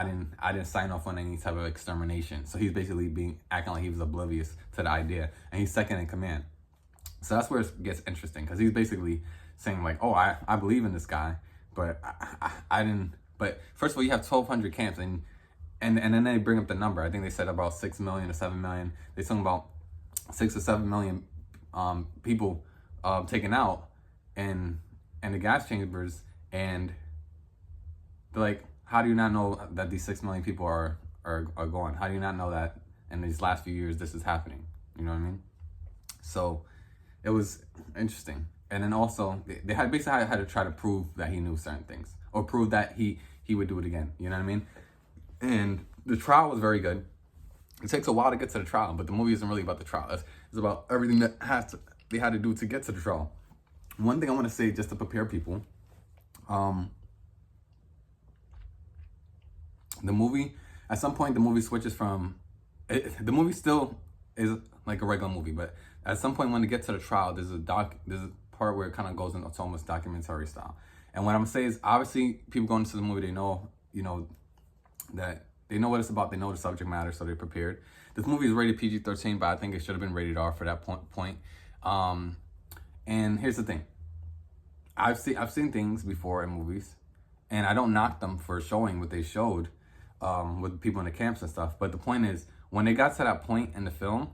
I didn't sign off on any type of extermination. So he's basically acting like he was oblivious to the idea, and he's second in command. So that's where it gets interesting, because he's basically saying like, oh, I believe in this guy, but I didn't. But first of all, you have 1,200 camps, and then they bring up the number. I think they said about 6 million or 7 million. They're talking about 6 or 7 million people taken out in the gas chambers, and they're like, how do you not know that these 6 million people are gone? How do you not know that in these last few years this is happening? You know what I mean? So it was interesting. And then also they had basically had to try to prove that he knew certain things, or prove that he would do it again. You know what I mean? And the trial was very good. It takes a while to get to the trial, but the movie isn't really about the trial. It's about everything that they had to do to get to the trial. One thing I want to say, just to prepare people, the movie, at some point, the movie switches from, the movie still is like a regular movie, but at some point when they get to the trial, there's a part where it kind of goes into almost documentary style. And what I'm gonna say is, obviously, people going into the movie, they know, that they know what it's about, they know the subject matter, so they're prepared. This movie is rated PG-13, but I think it should have been rated R for that point. And here's the thing. I've seen things before in movies, and I don't knock them for showing what they showed with people in the camps and stuff. But the point is, when they got to that point in the film,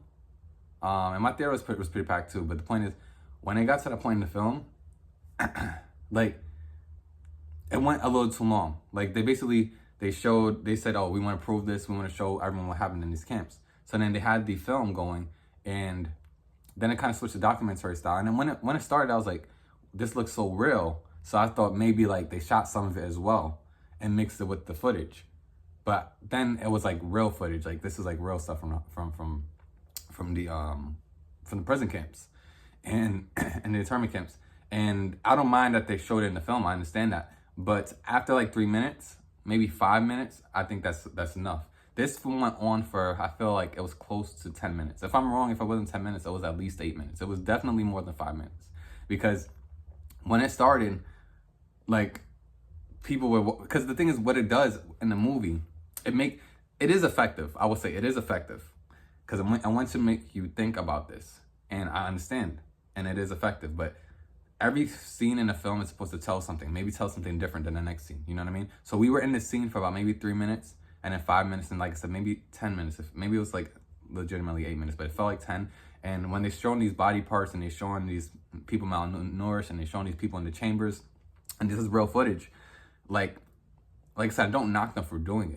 and my theater was pretty packed too, but the point is, when they got to that point in the film, like, it went a little too long. Like, they said, oh, we want to prove this, we want to show everyone what happened in these camps. So then they had the film going, and then it kind of switched to documentary style. And then when it started, I was like, this looks so real. So I thought maybe like they shot some of it as well and mixed it with the footage. But then it was like real footage. Like, this is like real stuff from the prison camps and and the internment camps. And I don't mind that they showed it in the film. I understand that. But after like 3 minutes, maybe 5 minutes, I think that's enough. This film went on for, I feel like it was close to 10 minutes. If I'm wrong, if it wasn't 10 minutes, it was at least 8 minutes. It was definitely more than 5 minutes. Because when it started, like, people were, because the thing is, what it does in the movie, it is effective. I will say it is effective. Because I want to make you think about this. And I understand. And it is effective. But every scene in the film is supposed to tell something. Maybe tell something different than the next scene. You know what I mean? So we were in this scene for about maybe 3 minutes. And then 5 minutes. And like I said, maybe 10 minutes. Maybe it was like legitimately 8 minutes. But it felt like 10. And when they're showing these body parts, and they're showing these people malnourished, and they're showing these people in the chambers, and this is real footage, like I said, I don't knock them for doing it.